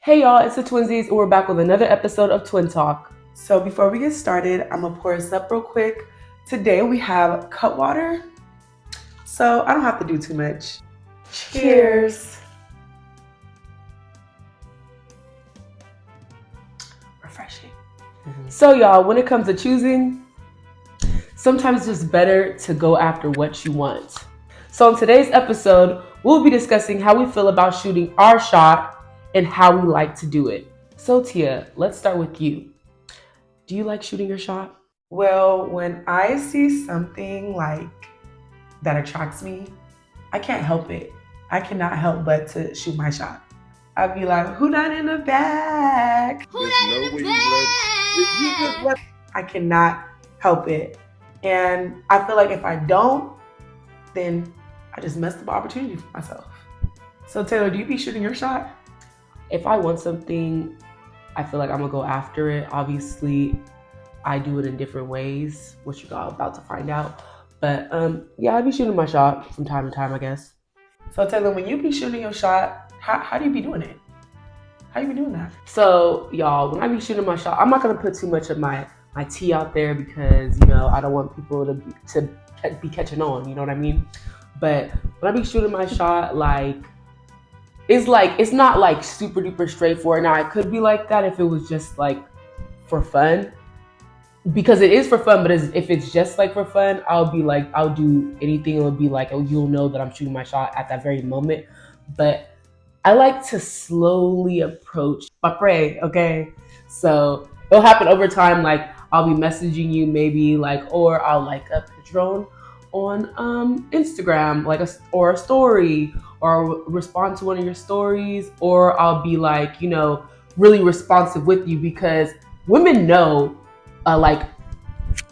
Hey y'all, it's the Twinsies, and we're back with another episode of Twin Talk. So before we get started, I'm gonna pour us up real quick. Today we have cut water, so I don't have to do too much. Cheers. Refreshing. So y'all, when it comes to choosing, sometimes it's just better to go after what you want. So in today's episode, we'll be discussing how we feel about shooting our shot and how we like to do it. So Tia, let's start with you. Do you like shooting your shot? Well, when I see something like that attracts me, I can't help it. I cannot help but to shoot my shot. I'd be like, who not in the back? Who not in the back? I cannot help it. And I feel like if I don't, then I just messed up opportunity for myself. So Taylor, do you be shooting your shot? If I want something, I feel like I'm gonna go after it. Obviously, I do it in different ways, which you're about to find out. But yeah, I be shooting my shot from time to time, I guess. So Taylor, when you be shooting your shot, how do you be doing it? How you be doing that? So y'all, when I be shooting my shot, I'm not gonna put too much of my tea out there because I don't want people to be catching on. You know what I mean? But when I be shooting my shot, it's not like super duper straightforward. Now it could be like that if it was just like for fun, because it is for fun. But if it's just like for fun, I'll do anything. It'll be like, oh, you'll know that I'm shooting my shot at that very moment. But I like to slowly approach my prey. Okay, so it'll happen over time. Like I'll be messaging you maybe or I'll a picture on Instagram, or a story, or respond to one of your stories, or I'll be really responsive with you, because women know,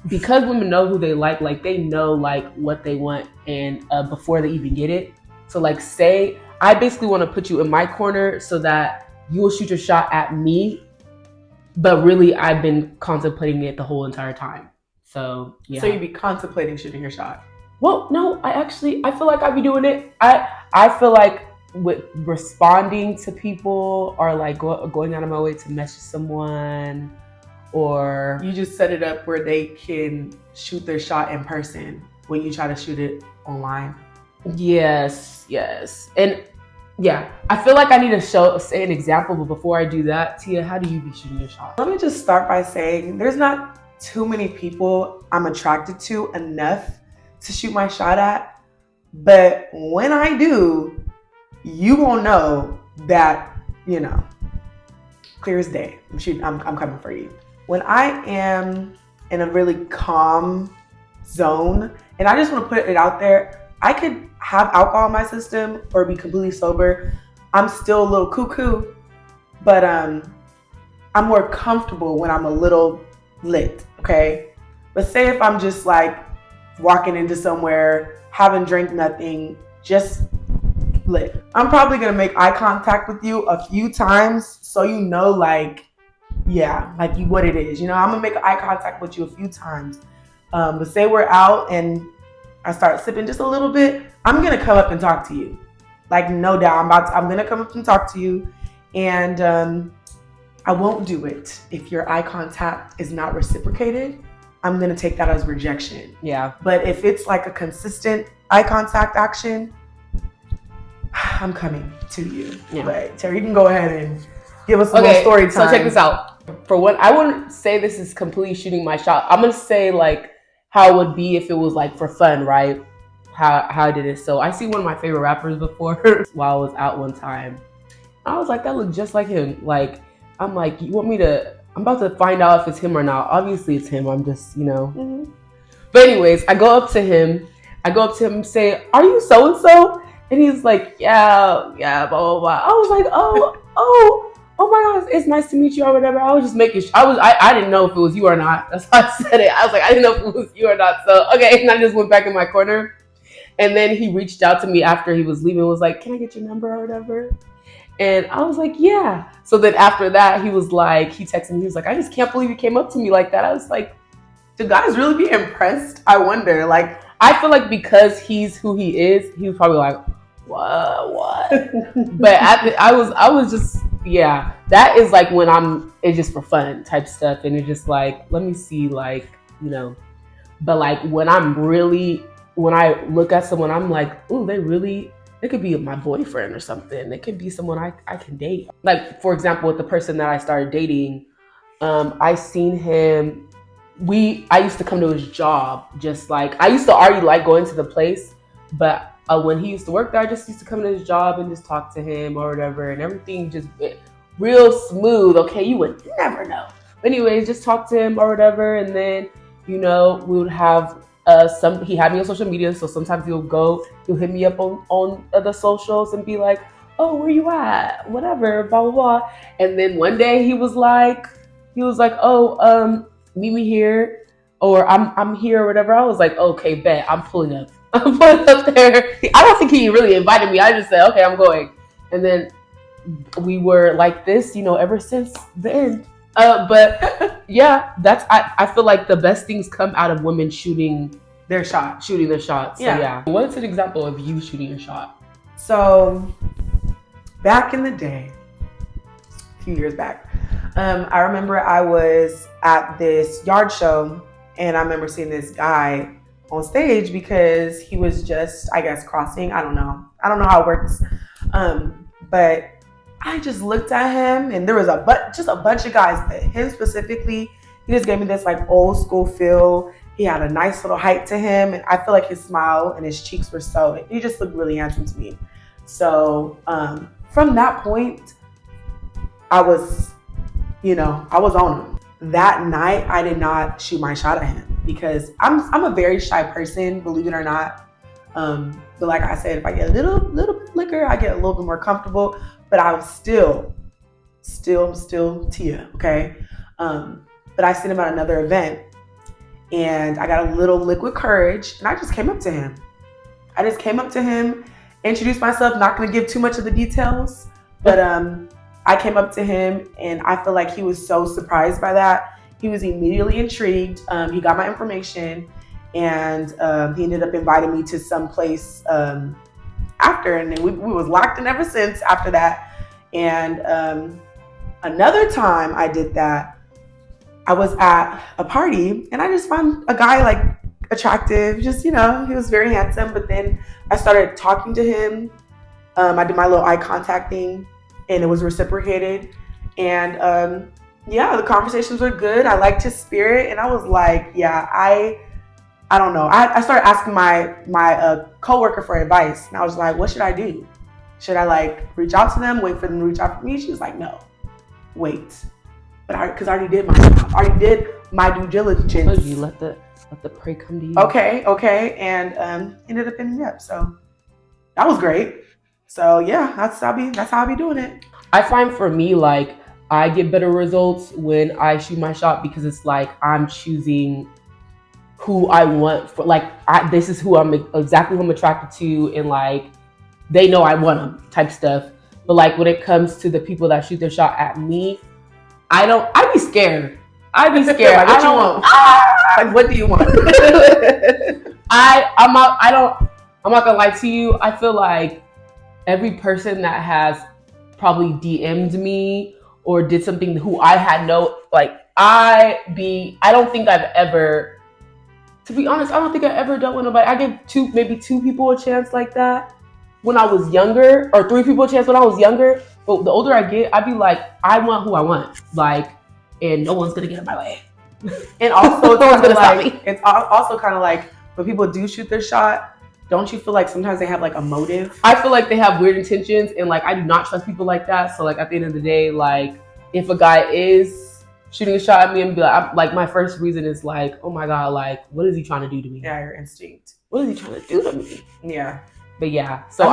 because women know who they like they know what they want, and before they even get it. So say I basically want to put you in my corner so that you will shoot your shot at me, but really I've been contemplating it the whole entire time. So yeah. So you be contemplating shooting your shot? Well, no, I feel like I be doing it. I feel like with responding to people, or going out of my way to message someone, or you just set it up where they can shoot their shot in person when you try to shoot it online. Yes. And yeah, I feel like I need to say an example, but before I do that, Tia, how do you be shooting your shot? Let me just start by saying there's not too many people I'm attracted to enough to shoot my shot at, but when I do, you will know that, clear as day. I'm coming for you. When I am in a really calm zone, and I just want to put it out there, I could have alcohol in my system or be completely sober. I'm still a little cuckoo, but I'm more comfortable when I'm a little lit, okay? But say if I'm just walking into somewhere, haven't drank nothing, just lit, I'm probably gonna make eye contact with you a few times so you know what it is. I'm gonna make eye contact with you a few times. But say we're out and I start sipping just a little bit, I'm gonna come up and talk to you. No doubt, I'm gonna come up and talk to you, and I won't do it if your eye contact is not reciprocated. I'm gonna take that as rejection. Yeah. But if it's a consistent eye contact action, I'm coming to you. Yeah. But Terry, you can go ahead and give us a little story time. So check this out. For what, I wouldn't say this is completely shooting my shot. I'm gonna say how it would be if it was for fun, right? How I did it. So I see one of my favorite rappers before while I was out one time. I was like, that looked just like him. I'm like, you want me to? I'm about to find out if it's him or not. Obviously it's him. I'm just, Mm-hmm. But anyways, I go up to him and say, are you so-and-so? And he's like, yeah, blah, blah, blah. I was like, oh my gosh, it's nice to meet you or whatever. I was just making sure. I didn't know if it was you or not. That's why I said it. I was like, I didn't know if it was you or not. So, okay. And I just went back in my corner. And then he reached out to me after he was leaving and was like, can I get your number or whatever? And I was like, yeah. So then after that, he texted me. He was like, I just can't believe you came up to me like that. I was like, do guys really be impressed? I wonder. I feel like because he's who he is, he was probably like, what? But I was just Yeah, that is like when it's just for fun type stuff, and it's just like, let me see, like, you know. But like when when I look at someone, I'm like, ooh, they could be my boyfriend or something. They could be someone I can date. Like, for example, with the person that I started dating, I seen him. I used to come to his job, just like I used to already like going to the place, but when he used to work there, I just used to come to his job and just talk to him or whatever, and everything just went real smooth. Okay, you would never know. But anyways, just talk to him or whatever, and then we would have he had me on social media, so sometimes he'll hit me up on the socials and be like, oh, where you at, whatever, blah blah blah. And then one day he was like, oh, meet me here, or I'm here or whatever. I was like, okay, bet, I'm pulling up. I'm pulling up there. I don't think he really invited me. I just said, okay, I'm going. And then we were like this, ever since the end. But yeah, I feel like the best things come out of women shooting their shot. So, yeah. What's an example of you shooting your shot? So back in the day, a few years back, I remember I was at this yard show, and I remember seeing this guy on stage because he was just, I guess, crossing. I don't know how it works. But I just looked at him, and there was just a bunch of guys, but him specifically, he just gave me this like old school feel. He had a nice little height to him, and I feel like his smile and his cheeks were he just looked really handsome to me. So from that point, I was on him. That night, I did not shoot my shot at him because I'm a very shy person, believe it or not. But like I said, if I get a little bit of liquor, I get a little bit more comfortable. But I was still Tia, okay? But I seen him at another event, and I got a little liquid courage, and I just came up to him. Introduced myself, not gonna give too much of the details, but I came up to him, and I feel like he was so surprised by that. He was immediately intrigued. He got my information, and he ended up inviting me to some place after, and we was locked in ever since after that. And another time I did that, I was at a party, and I just found a guy like attractive, just he was very handsome. But then I started talking to him. I did my little eye contact thing, and it was reciprocated. And the conversations were good. I liked his spirit, and I was like, yeah, I don't know. I started asking my coworker for advice, and I was like, what should I do? Should I like reach out to them, wait for them to reach out to me? She was like, no, wait. But because I already did my job. I already did my due diligence. You let the prey come to you. Okay, and ended up ending up. So that was great. So yeah, that's how I be doing it. I find for me, like, I get better results when I shoot my shot because it's like I'm choosing who I want for, like, this is exactly who I'm attracted to, and like they know I want them type stuff. But like when it comes to the people that shoot their shot at me, I'd be scared. Like, what you want? Like, what do you want? I'm not gonna lie to you. I feel like every person that has probably DM'd me or did something who I had I don't think I've ever, to be honest, I don't think I ever dealt with nobody. I gave maybe two people a chance like that when I was younger, or three people a chance when I was younger. But the older I get, I'd be like, I want who I want, like, and no one's gonna get in my way. And also, it's also kind of like when people do shoot their shot, don't you feel like sometimes they have like a motive? I feel like they have weird intentions, and like I do not trust people like that. So like at the end of the day, like if a guy is shooting a shot at me and be like, my first reason is like, oh my god, like what is he trying to do to me? Yeah, your instinct. What is he trying to do to me? Yeah. But yeah, so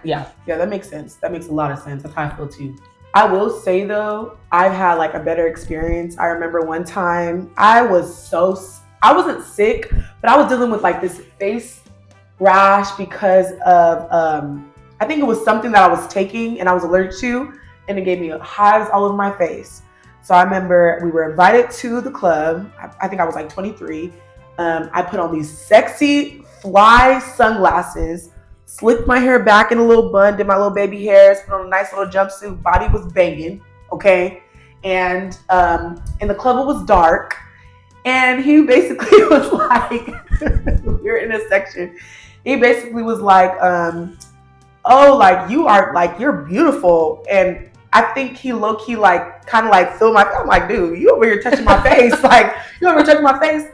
yeah, that makes sense. That makes a lot of sense. That's how I feel too. I will say though, I've had like a better experience. I remember one time I wasn't sick, but I was dealing with like this face rash because of I think it was something that I was taking and I was allergic to, and it gave me hives all over my face. So I remember we were invited to the club. I think I was like 23. I put on these sexy fly sunglasses, slicked my hair back in a little bun, did my little baby hairs, put on a nice little jumpsuit, body was banging, okay? And in the club it was dark. And he basically was like, we were in a section. He basically was like, oh, like you're beautiful. And I think he low key like kind of like feel my. I'm like, dude, you over here touching my face, like you over here touching my face.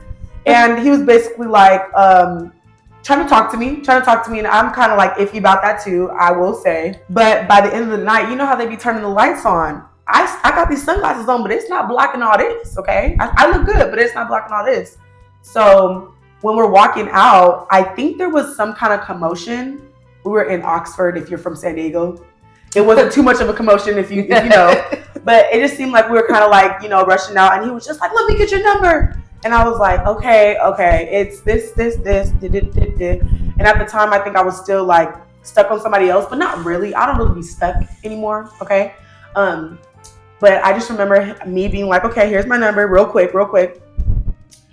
And he was basically like trying to talk to me, and I'm kind of like iffy about that too, I will say. But by the end of the night, you know how they be turning the lights on. I got these sunglasses on, but it's not blocking all this, okay? I look good, but it's not blocking all this. So when we're walking out, I think there was some kind of commotion. We were in Oxford, if you're from San Diego. It wasn't too much of a commotion if you know. But it just seemed like we were kind of like, you know, rushing out. And he was just like, let me get your number. And I was like, okay, it's this. And at the time, I think I was still like stuck on somebody else, but not really. I don't really be stuck anymore, okay? But I just remember me being like, okay, here's my number, real quick.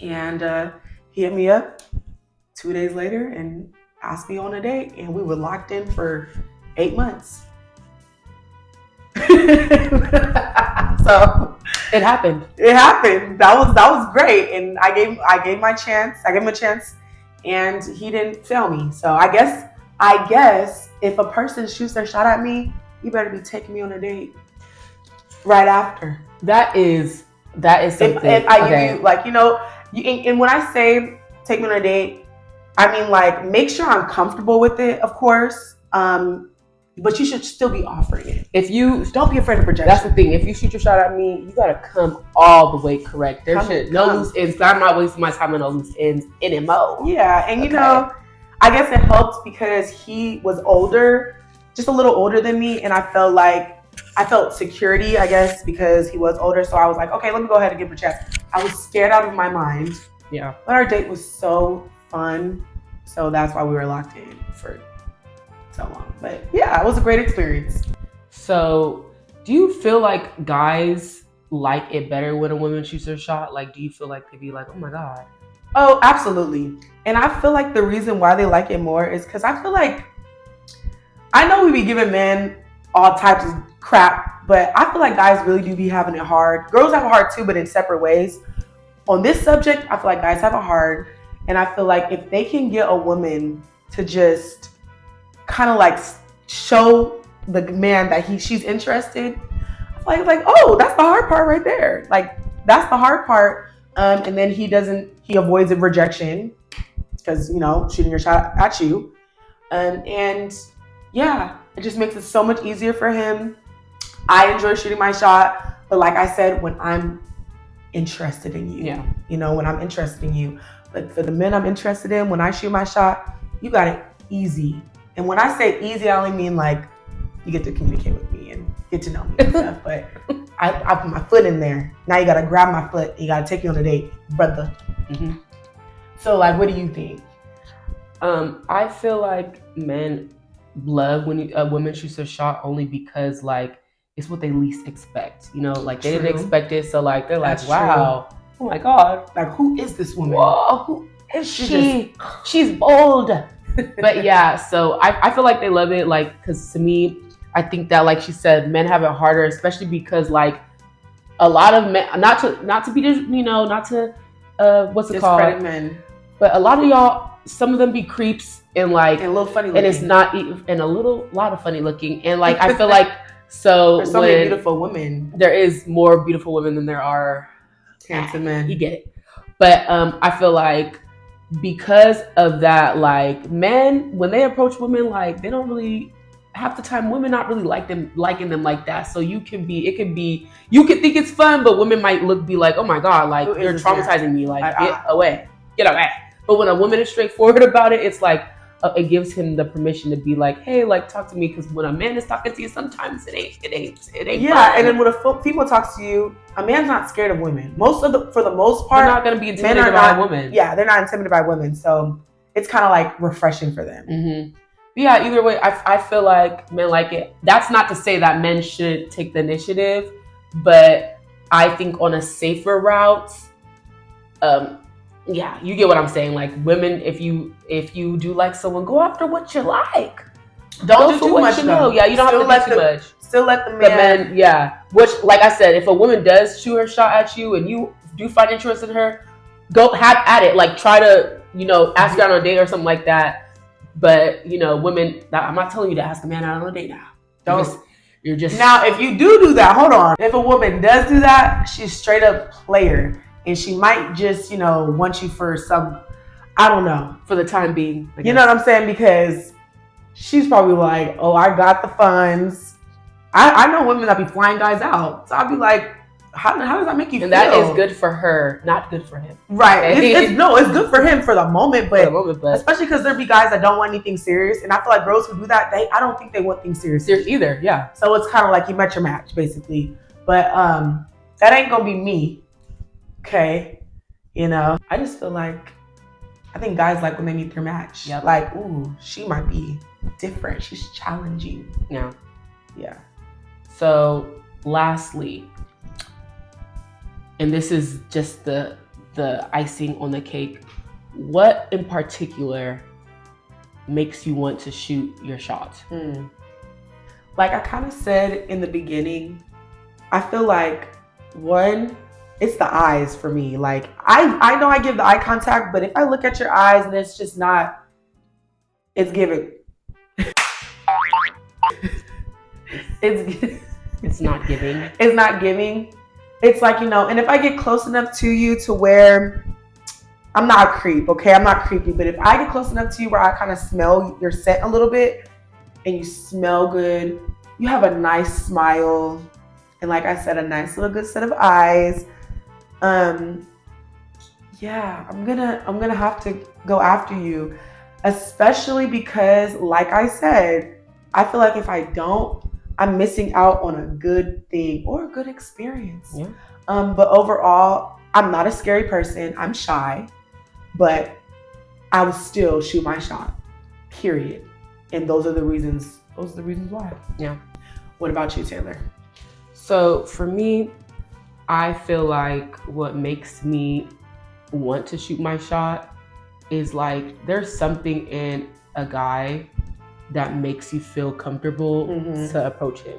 And he hit me up 2 days later and asked me on a date, and we were locked in for 8 months. So it happened. That was great, and I gave him a chance, and he didn't fail me. So I guess if a person shoots their shot at me, you better be taking me on a date right after. That is something. If I give you, like, you know, and when I say take me on a date, I mean like make sure I'm comfortable with it, of course. But you should still be offering it. Don't be afraid of rejection. That's the thing. If you shoot your shot at me, you gotta come all the way correct. No loose ends. I'm not wasting my time on no loose ends anymore. Yeah, and you know, I guess it helped because he was older, just a little older than me, and I felt security, I guess, because he was older. So I was like, okay, let me go ahead and give him a chance. I was scared out of my mind. Yeah. But our date was so fun. So that's why we were locked in for so long. But yeah, it was a great experience. So do you feel like guys like it better when a woman shoots her shot? Like, do you feel like they'd be like, oh my God? Oh, absolutely. And I feel like the reason why they like it more is because I feel like, I know we be giving men all types of crap, but I feel like guys really do be having it hard. Girls have it hard too, but in separate ways. On this subject, I feel like guys have it hard. And I feel like if they can get a woman to just kind of like show the man that she's interested, I feel like it's like, oh, that's the hard part right there. Like, that's the hard part. And then he avoids the rejection because, you know, shooting your shot at you. And yeah, it just makes it so much easier for him. I enjoy shooting my shot, but like I said, when I'm interested in you, you know, when I'm interested in you. But for the men I'm interested in, when I shoot my shot, you got it easy. And when I say easy, I only mean like you get to communicate with me and get to know me and stuff. But I put my foot in there. Now you got to grab my foot. You got to take me on a date, brother. Mm-hmm. So like, what do you think? I feel like men love when a woman shoots a shot only because like it's what they least expect. You know, like they didn't expect it, so like they're like, wow, oh my God, like who is this woman? Whoa, who is she? She's bold. But yeah, so I feel like they love it, like, because to me, I think that, like she said, men have it harder, especially because like a lot of men, not to be, you know, not to what's it called? Discredit men. But a lot of y'all, some of them be creeps and like and a little funny looking. And it's not even, and a lot of funny looking, and like I feel like so there's so many beautiful women. There is more beautiful women than there are handsome men. You get it. But I feel like because of that, like men, when they approach women, like they don't really, half the time women not really liking them like that. So you can think it's fun, but women might be like, oh my God, like you're traumatizing me, like get away. But when a woman is straightforward about it, it's like it gives him the permission to be like, hey, like talk to me, because when a man is talking to you, sometimes it ain't yeah fun. And then when a female talks to you, a man's not scared of women. For the most part, they're not going to be intimidated by a woman. Yeah, they're not intimidated by women, so it's kind of like refreshing for them. Mm-hmm. Yeah, either way, I feel like men like it. That's not to say that men shouldn't take the initiative, but I think on a safer route, Yeah, you get what I'm saying. Like women, if you do like someone, go after what you like. Don't Go do for too what much. you know. Yeah, you don't Still have to do too much. Still let the The man. men, yeah. Which, like I said, if a woman does shoot her shot at you and you do find interest in her, go have at it. Like try to, ask her out on a date or something like that. But women, I'm not telling you to ask a man out on a date now. You're just now. If you do that, hold on. If a woman does do that, she's straight up player, and she might just want you for some, I don't know, for the time being. You know what I'm saying? Because she's probably like, oh, I got the funds. I know women that be flying guys out, so I'll be like, how does that make you feel? And that is good for her, not good for him. Right. Okay? It's good for him for the moment, but especially because there be guys that don't want anything serious, and I feel like girls who do that, I don't think they want things serious either. Yeah. So it's kind of like you met your match, basically. But that ain't gonna be me. Okay. I just feel like I think guys like when they meet their match. Yep. Like, ooh, she might be different. She's challenging. Yeah. Yeah. So, lastly, and this is just the icing on the cake, what in particular makes you want to shoot your shot? Like I kind of said in the beginning, I feel like one, it's the eyes for me. Like I know I give the eye contact, but if I look at your eyes and it's just not, it's giving. It's not giving. It's not giving. It's like, and if I get close enough to you to where I'm not a creep, okay? I'm not creepy, but if I get close enough to you where I kind of smell your scent a little bit and you smell good, you have a nice smile, and like I said, a nice little good set of eyes. Yeah, I'm gonna have to go after you, especially because, like I said, I feel like if I don't, I'm missing out on a good thing or a good experience. Yeah. But overall, I'm not a scary person. I'm shy, but I would still shoot my shot. Period. And those are the reasons. Those are the reasons why. Yeah. What about you, Taylor? So for me, I feel like what makes me want to shoot my shot is like there's something in a guy that makes you feel comfortable to approach him.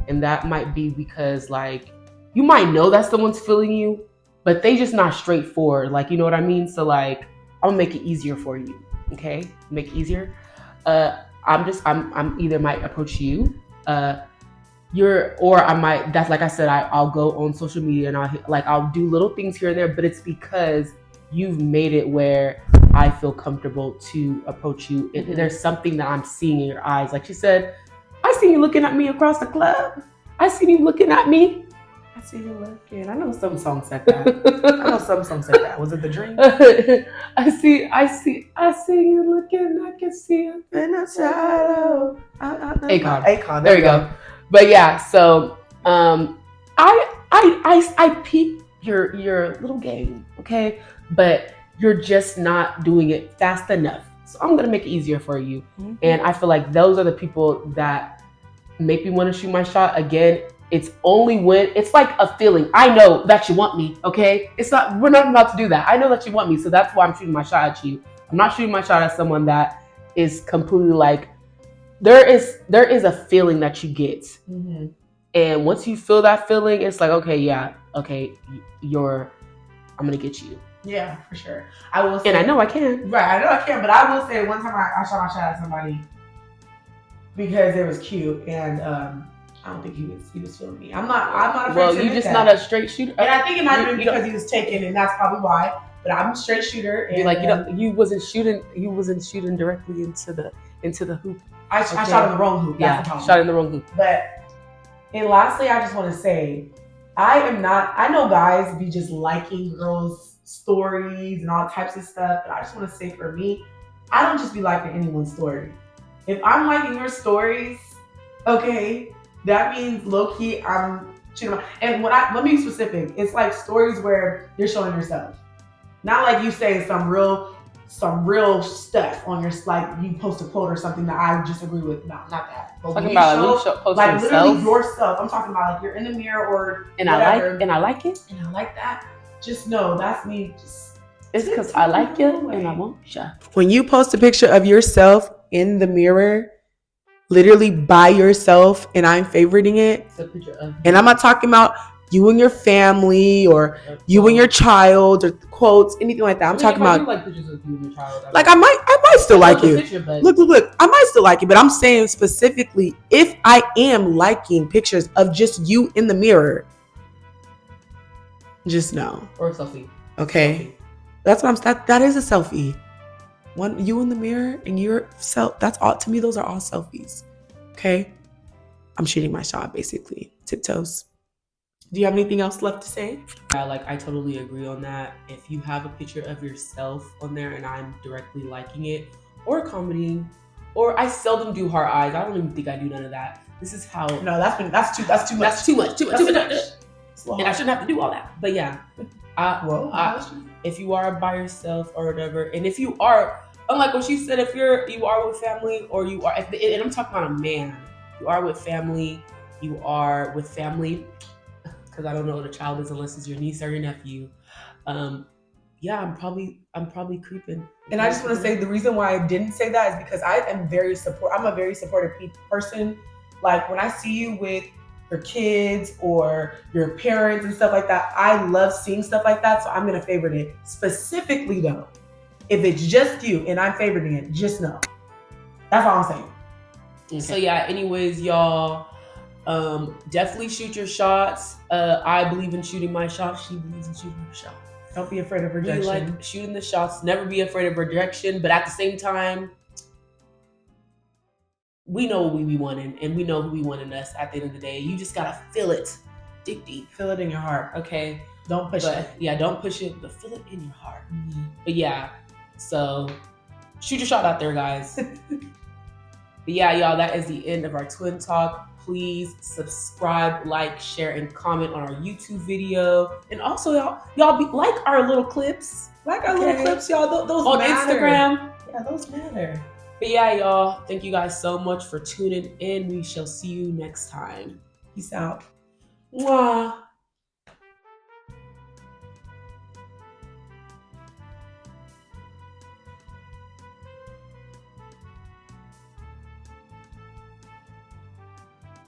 And that might be because like you might know that someone's feeling you, but they just not straightforward. Like, you know what I mean? So like I'm gonna make it easier for you. Okay? Make it easier. I'm either might approach you, or I might, that's like I said, I'll go on social media and I'll do little things here and there, but it's because you've made it where I feel comfortable to approach you. There's something that I'm seeing in your eyes. Like she said, I see you looking at me across the club. I see you looking at me. I see you looking. I know some songs said that. I know some songs said that. Was it The Dream? I see you looking. I can see you in the shadow. Akon. There you go. But yeah, so I peep your little game, okay? But you're just not doing it fast enough. So I'm gonna make it easier for you. And I feel like those are the people that make me want to shoot my shot. Again, it's only when it's like a feeling. I know that you want me, okay? We're not about to do that. I know that you want me, so that's why I'm shooting my shot at you. I'm not shooting my shot at someone that is completely like, there is a feeling that you get. And once you feel that feeling, it's like, okay, I'm gonna get you. Yeah, for sure. I will say, and I know I can. Right, I know I can, but I will say one time I shot my shot at somebody because it was cute, and I don't think he was feeling me. I'm not afraid well, to you just that. Not a straight shooter. And I think it might have been because he was taken, and that's probably why. But I'm a straight shooter. And you're like, you wasn't shooting directly into the hoop. I shot in the wrong hoop. That's the problem. Shot in the wrong hoop. And lastly, I just want to say, I know guys be just liking girls' stories and all types of stuff, but I just want to say for me, I don't just be liking anyone's story. If I'm liking your stories, okay, that means low-key I'm shooting my, and let me be specific, it's like stories where you're showing yourself. Not like you saying some real stuff on your, like you post a quote or something that I just agree with. No, not that. But talking about like literally yourself. I'm talking about like you're in the mirror or and whatever. I like it. And I like that. Just know that's me just It's because I like you and I want you. When you post a picture of yourself in the mirror, literally by yourself, and I'm favoriting it, It's a picture of and I'm not talking about you and your family or you and your child or quotes, anything like that. I'm talking about like pictures of you and your child. like I might still like you. Picture, but Look. I might still like you, but I'm saying specifically if I am liking pictures of just you in the mirror, just know. Or a selfie. Okay. That's what that is a selfie. One you in the mirror and yourself. That's all to me. Those are all selfies. Okay. I'm shooting my shot basically. Tiptoes. Do you have anything else left to say? Yeah, like I totally agree on that. If you have a picture of yourself on there and I'm directly liking it or commenting, or I seldom do heart eyes. I don't even think I do none of that. This is how. No, that's too much. That's too much. Slow. And I shouldn't have to do all that. But yeah, if you are by yourself or whatever, and if you are, unlike what she said, if you are with family or you are, and I'm talking about a man, you are with family, because I don't know what a child is unless it's your niece or your nephew. Yeah, I'm probably creeping. And I just want to say the reason why I didn't say that is because I'm a very supportive person. Like when I see you with your kids or your parents and stuff like that, I love seeing stuff like that. So I'm gonna favorite it. Specifically though, if it's just you and I'm favoriting it, just know. That's all I'm saying. Okay. So yeah, anyways, y'all, definitely shoot your shots. I believe in shooting my shots. She believes in shooting her shots. Don't be afraid of rejection. We like shooting the shots. Never be afraid of rejection. But at the same time, we know what we be wanting, and we know who we want in us. At the end of the day, you just gotta feel it, dig deep, feel it in your heart. Okay, don't push it. Yeah, don't push it, but feel it in your heart. Mm-hmm. But yeah, so shoot your shot out there, guys. But yeah, y'all, that is the end of our twin talk. Please subscribe, like, share, and comment on our YouTube video. And also, y'all like our little clips. Like our little clips, y'all. Those on matter. Instagram. Yeah, those matter. But yeah, y'all, thank you guys so much for tuning in. We shall see you next time. Peace out. Mwah.